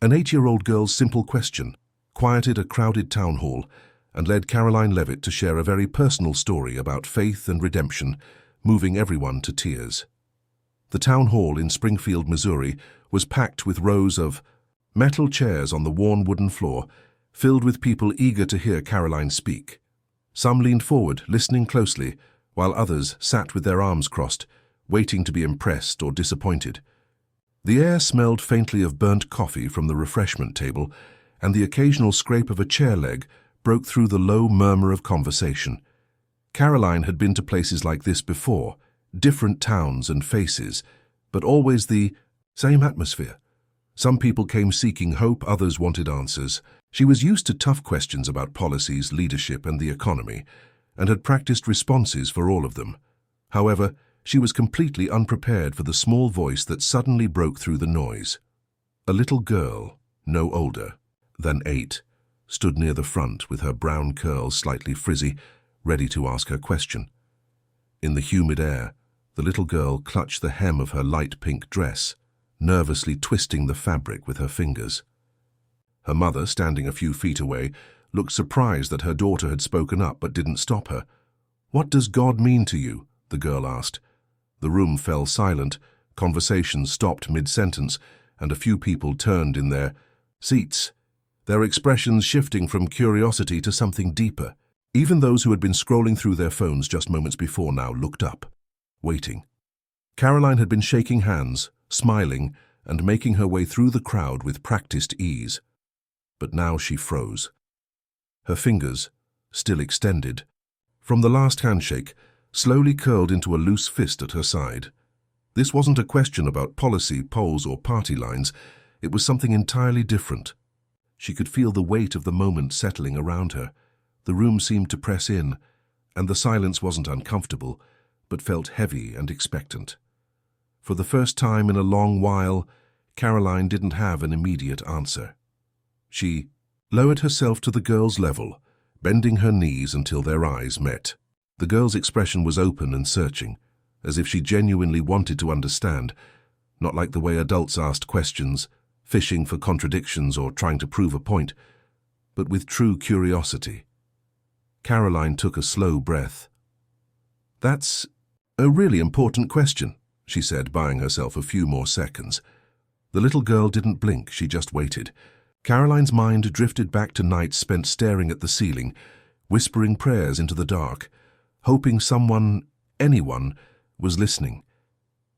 An 8-year-old girl's simple question quieted a crowded town hall and led Karoline Leavitt to share a very personal story about faith and redemption, moving everyone to tears. The town hall in Springfield, Missouri, was packed with rows of metal chairs on the worn wooden floor, filled with people eager to hear Karoline speak. Some leaned forward, listening closely, while others sat with their arms crossed, waiting to be impressed or disappointed. The air smelled faintly of burnt coffee from the refreshment table, and the occasional scrape of a chair leg broke through the low murmur of conversation. Karoline had been to places like this before, different towns and faces, but always the same atmosphere. Some people came seeking hope, others wanted answers. She was used to tough questions about policies, leadership, and the economy, and had practiced responses for all of them. However, she was completely unprepared for the small voice that suddenly broke through the noise. A little girl, no older than 8, stood near the front with her brown curls slightly frizzy, ready to ask her question. In the humid air, the little girl clutched the hem of her light pink dress, nervously twisting the fabric with her fingers. Her mother, standing a few feet away, looked surprised that her daughter had spoken up but didn't stop her. "What does God mean to you?" the girl asked. The room fell silent, conversation stopped mid-sentence, and a few people turned in their seats, their expressions shifting from curiosity to something deeper. Even those who had been scrolling through their phones just moments before now looked up, waiting. Karoline had been shaking hands, smiling, and making her way through the crowd with practiced ease. But now she froze. Her fingers, still extended, from the last handshake, slowly curled into a loose fist at her side. This wasn't a question about policy, polls, or party lines. It was something entirely different. She could feel the weight of the moment settling around her. The room seemed to press in, and the silence wasn't uncomfortable, but felt heavy and expectant. For the first time in a long while, Karoline didn't have an immediate answer. She lowered herself to the girl's level, bending her knees until their eyes met. The girl's expression was open and searching, as if she genuinely wanted to understand, not like the way adults asked questions, fishing for contradictions or trying to prove a point, but with true curiosity. Karoline took a slow breath. "That's a really important question," she said, buying herself a few more seconds. The little girl didn't blink, she just waited. Karoline's mind drifted back to nights spent staring at the ceiling, whispering prayers into the dark, hoping someone, anyone, was listening.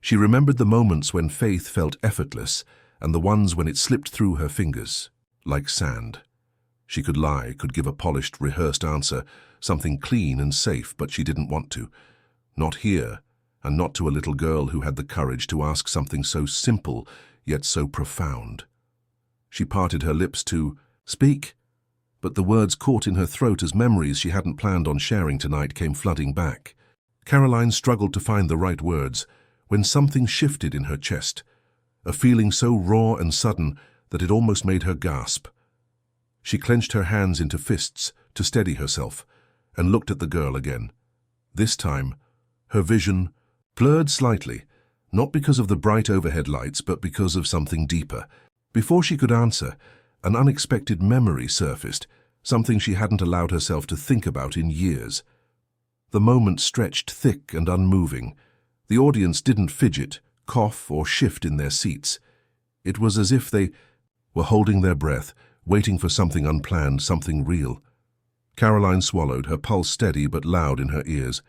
She remembered the moments when faith felt effortless, and the ones when it slipped through her fingers, like sand. She could lie, could give a polished, rehearsed answer, something clean and safe, but she didn't want to. Not here, and not to a little girl who had the courage to ask something so simple, yet so profound. She parted her lips to speak, but the words caught in her throat as memories she hadn't planned on sharing tonight came flooding back. Karoline struggled to find the right words when something shifted in her chest, a feeling so raw and sudden that it almost made her gasp. She clenched her hands into fists to steady herself and looked at the girl again. This time, her vision blurred slightly, not because of the bright overhead lights, but because of something deeper. Before she could answer, an unexpected memory surfaced, something she hadn't allowed herself to think about in years. The moment stretched thick and unmoving. The audience didn't fidget, cough, or shift in their seats. It was as if they were holding their breath, waiting for something unplanned, something real. Karoline swallowed, her pulse steady but loud in her ears.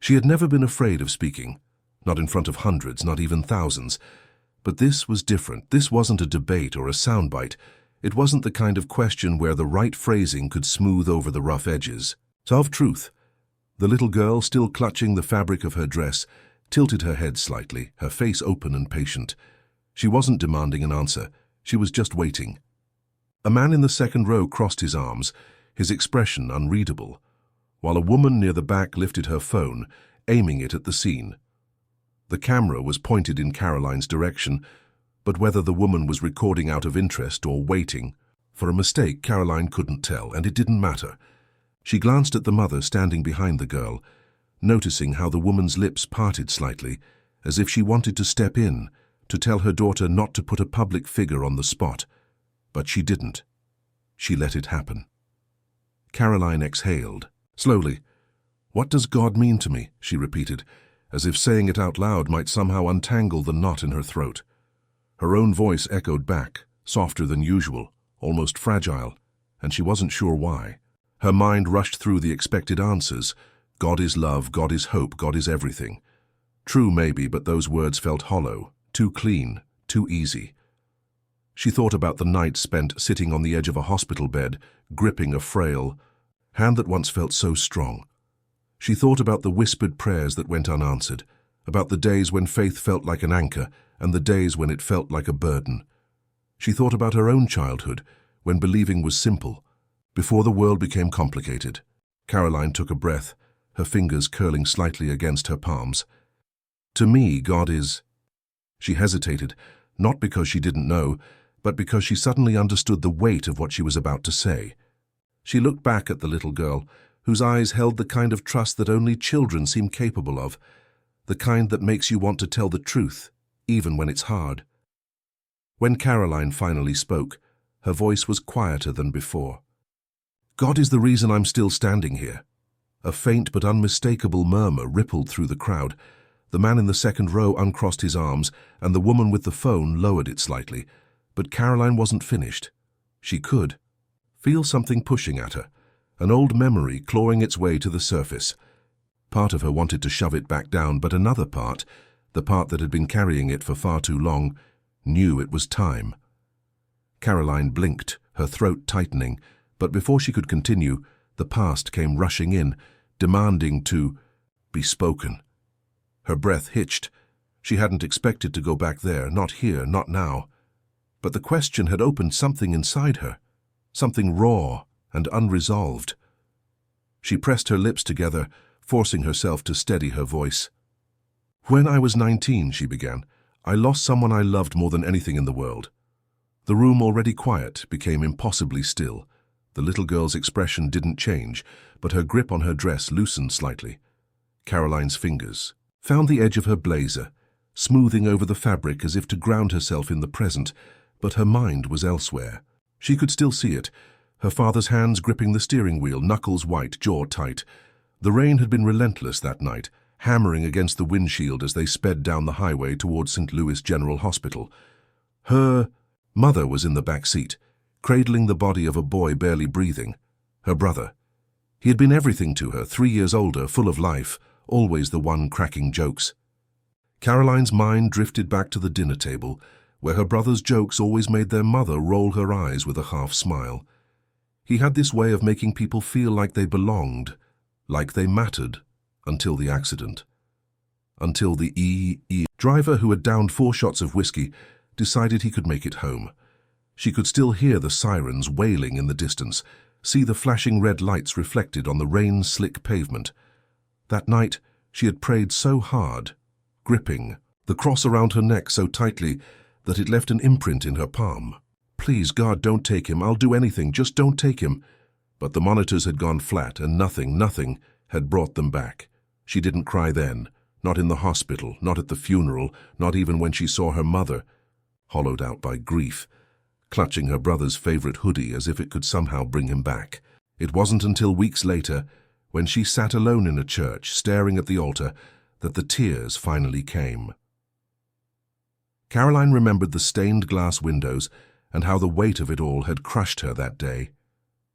She had never been afraid of speaking, not in front of hundreds, not even thousands. But this was different. This wasn't a debate or a soundbite. It wasn't the kind of question where the right phrasing could smooth over the rough edges. Of truth. The little girl, still clutching the fabric of her dress, tilted her head slightly, her face open and patient. She wasn't demanding an answer. She was just waiting. A man in the second row crossed his arms, his expression unreadable, while a woman near the back lifted her phone, aiming it at the scene. The camera was pointed in Karoline's direction, but whether the woman was recording out of interest or waiting for a mistake, Karoline couldn't tell, and it didn't matter. She glanced at the mother standing behind the girl, noticing how the woman's lips parted slightly, as if she wanted to step in, to tell her daughter not to put a public figure on the spot. But she didn't. She let it happen. Karoline exhaled. Slowly. "What does God mean to me?" she repeated, as if saying it out loud might somehow untangle the knot in her throat. Her own voice echoed back, softer than usual, almost fragile, and she wasn't sure why. Her mind rushed through the expected answers. God is love, God is hope, God is everything. True maybe, but those words felt hollow, too clean, too easy. She thought about the night spent sitting on the edge of a hospital bed, gripping a frail hand that once felt so strong. She thought about the whispered prayers that went unanswered, about the days when faith felt like an anchor and the days when it felt like a burden. She thought about her own childhood, when believing was simple, before the world became complicated. Karoline took a breath, her fingers curling slightly against her palms. "To me, God is—" She hesitated, not because she didn't know, but because she suddenly understood the weight of what she was about to say. She looked back at the little girl, whose eyes held the kind of trust that only children seem capable of, the kind that makes you want to tell the truth, even when it's hard. When Karoline finally spoke, her voice was quieter than before. "God is the reason I'm still standing here." A faint but unmistakable murmur rippled through the crowd. The man in the second row uncrossed his arms, and the woman with the phone lowered it slightly. But Karoline wasn't finished. She could feel something pushing at her, an old memory clawing its way to the surface. Part of her wanted to shove it back down, but another part, the part that had been carrying it for far too long, knew it was time. Karoline blinked, her throat tightening, but before she could continue, the past came rushing in, demanding to be spoken. Her breath hitched. She hadn't expected to go back there, not here, not now. But the question had opened something inside her, something raw and unresolved. She pressed her lips together, forcing herself to steady her voice. "When I was 19, she began, "I lost someone I loved more than anything in the world." The room, already quiet, became impossibly still. The little girl's expression didn't change, but her grip on her dress loosened slightly. Karoline's fingers found the edge of her blazer, smoothing over the fabric as if to ground herself in the present, but her mind was elsewhere. She could still see it, her father's hands gripping the steering wheel, knuckles white, jaw tight. The rain had been relentless that night, hammering against the windshield as they sped down the highway towards St. Louis General Hospital. Her mother was in the back seat, cradling the body of a boy barely breathing. Her brother. He had been everything to her, 3 years older, full of life, always the one cracking jokes. Karoline's mind drifted back to the dinner table, where her brother's jokes always made their mother roll her eyes with a half smile. He had this way of making people feel like they belonged, like they mattered, until the accident. Until the driver, who had downed 4 shots of whiskey, decided he could make it home. She could still hear the sirens wailing in the distance, see the flashing red lights reflected on the rain-slick pavement. That night, she had prayed so hard, gripping the cross around her neck so tightly that it left an imprint in her palm. "Please, God, don't take him. I'll do anything. Just don't take him." But the monitors had gone flat, and nothing had brought them back. She didn't cry then, not in the hospital, not at the funeral, not even when she saw her mother, hollowed out by grief, clutching her brother's favorite hoodie as if it could somehow bring him back. It wasn't until weeks later, when she sat alone in a church, staring at the altar, that the tears finally came. Karoline remembered the stained glass windows and how the weight of it all had crushed her that day.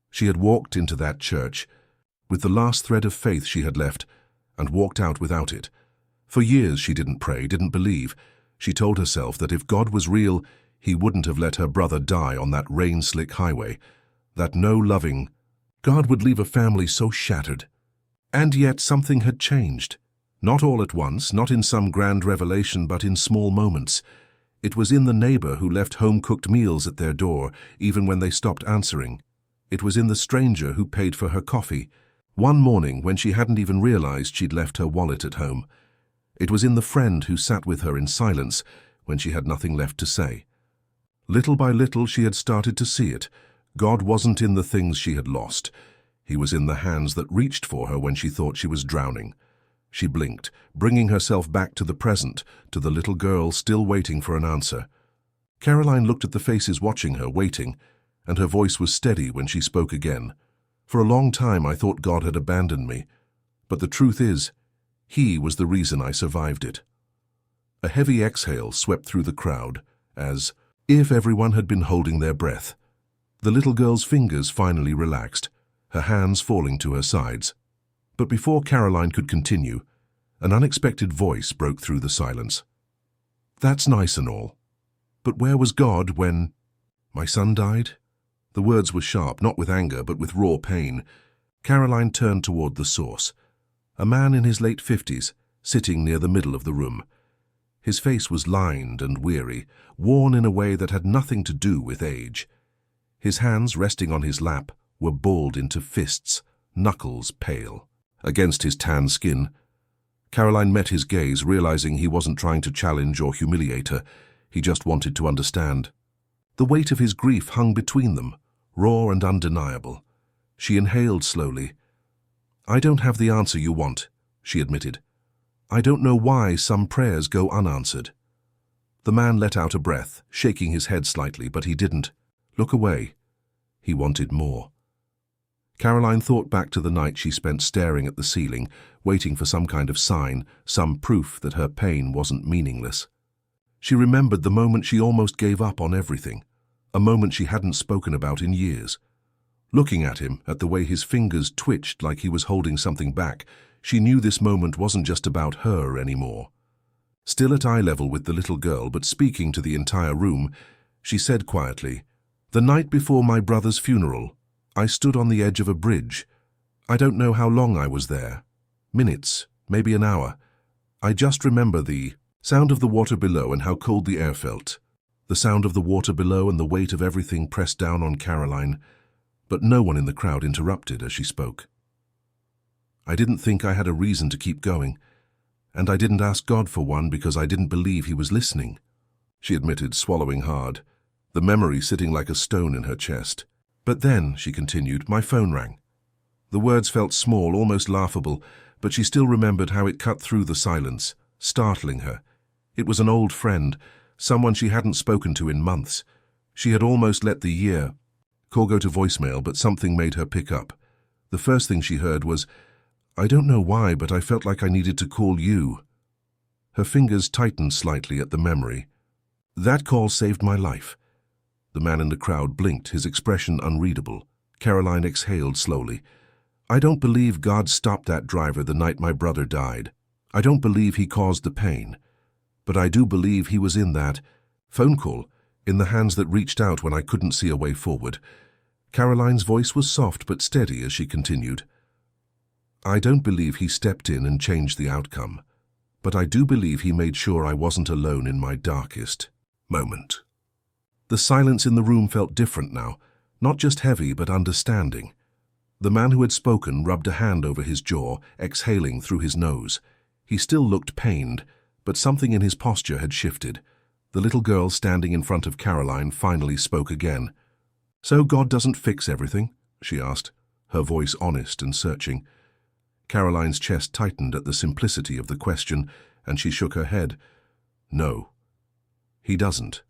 She had walked into that church with the last thread of faith she had left, and walked out without it. For years she didn't pray, didn't believe. She told herself that if God was real, he wouldn't have let her brother die on that rain-slick highway, that no loving God would leave a family so shattered. And yet something had changed. Not all at once, not in some grand revelation, but in small moments. It was in the neighbor who left home-cooked meals at their door, even when they stopped answering. It was in the stranger who paid for her coffee, one morning when she hadn't even realized she'd left her wallet at home. It was in the friend who sat with her in silence when she had nothing left to say. Little by little she had started to see it. God wasn't in the things she had lost. He was in the hands that reached for her when she thought she was drowning. She blinked, bringing herself back to the present, to the little girl still waiting for an answer. Karoline looked at the faces watching her, waiting, and her voice was steady when she spoke again. For a long time I thought God had abandoned me, but the truth is, He was the reason I survived it. A heavy exhale swept through the crowd, as if everyone had been holding their breath. The little girl's fingers finally relaxed, her hands falling to her sides. But before Karoline could continue, an unexpected voice broke through the silence. "That's nice and all. But where was God when my son died?" The words were sharp, not with anger, but with raw pain. Karoline turned toward the source, a man in his late 50s, sitting near the middle of the room. His face was lined and weary, worn in a way that had nothing to do with age. His hands, resting on his lap, were balled into fists, knuckles pale, against his tan skin. Karoline met his gaze, realizing he wasn't trying to challenge or humiliate her. He just wanted to understand. The weight of his grief hung between them, raw and undeniable. She inhaled slowly. "I don't have the answer you want," she admitted. "I don't know why some prayers go unanswered." The man let out a breath, shaking his head slightly, but he didn't look away. He wanted more. Karoline thought back to the night she spent staring at the ceiling, waiting for some kind of sign, some proof that her pain wasn't meaningless. She remembered the moment she almost gave up on everything, a moment she hadn't spoken about in years. Looking at him, at the way his fingers twitched like he was holding something back, she knew this moment wasn't just about her anymore. Still at eye level with the little girl, but speaking to the entire room, she said quietly, "The night before my brother's funeral, I stood on the edge of a bridge. I don't know how long I was there. Minutes, maybe an hour. I just remember the sound of the water below and how cold the air felt. The sound of the water below and the weight of everything pressed down on Karoline. But no one in the crowd interrupted as she spoke. I didn't think I had a reason to keep going, and I didn't ask God for one because I didn't believe He was listening," she admitted, swallowing hard, the memory sitting like a stone in her chest. "But then," she continued, "my phone rang." The words felt small, almost laughable, but she still remembered how it cut through the silence, startling her. It was an old friend, someone she hadn't spoken to in months. She had almost let the call go to voicemail, but something made her pick up. The first thing she heard was, "I don't know why, but I felt like I needed to call you." Her fingers tightened slightly at the memory. "That call saved my life." The man in the crowd blinked, his expression unreadable. Karoline exhaled slowly. "I don't believe God stopped that driver the night my brother died. I don't believe He caused the pain. But I do believe He was in that phone call, in the hands that reached out when I couldn't see a way forward." Karoline's voice was soft but steady as she continued. "I don't believe He stepped in and changed the outcome, but I do believe He made sure I wasn't alone in my darkest moment." The silence in the room felt different now, not just heavy but understanding. The man who had spoken rubbed a hand over his jaw, exhaling through his nose. He still looked pained, but something in his posture had shifted. The little girl standing in front of Karoline finally spoke again. "So God doesn't fix everything?" she asked, her voice honest and searching. Karoline's chest tightened at the simplicity of the question, and she shook her head. "No, He doesn't."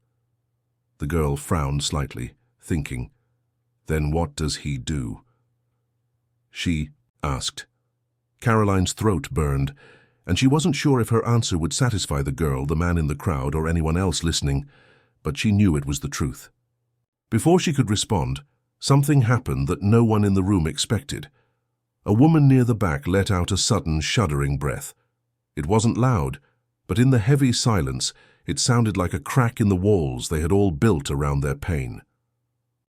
The girl frowned slightly, thinking, "Then what does He do?" she asked. Karoline's throat burned, and she wasn't sure if her answer would satisfy the girl, the man in the crowd, or anyone else listening, but she knew it was the truth. Before she could respond, something happened that no one in the room expected. A woman near the back let out a sudden, shuddering breath. It wasn't loud, but in the heavy silence, it sounded like a crack in the walls they had all built around their pain.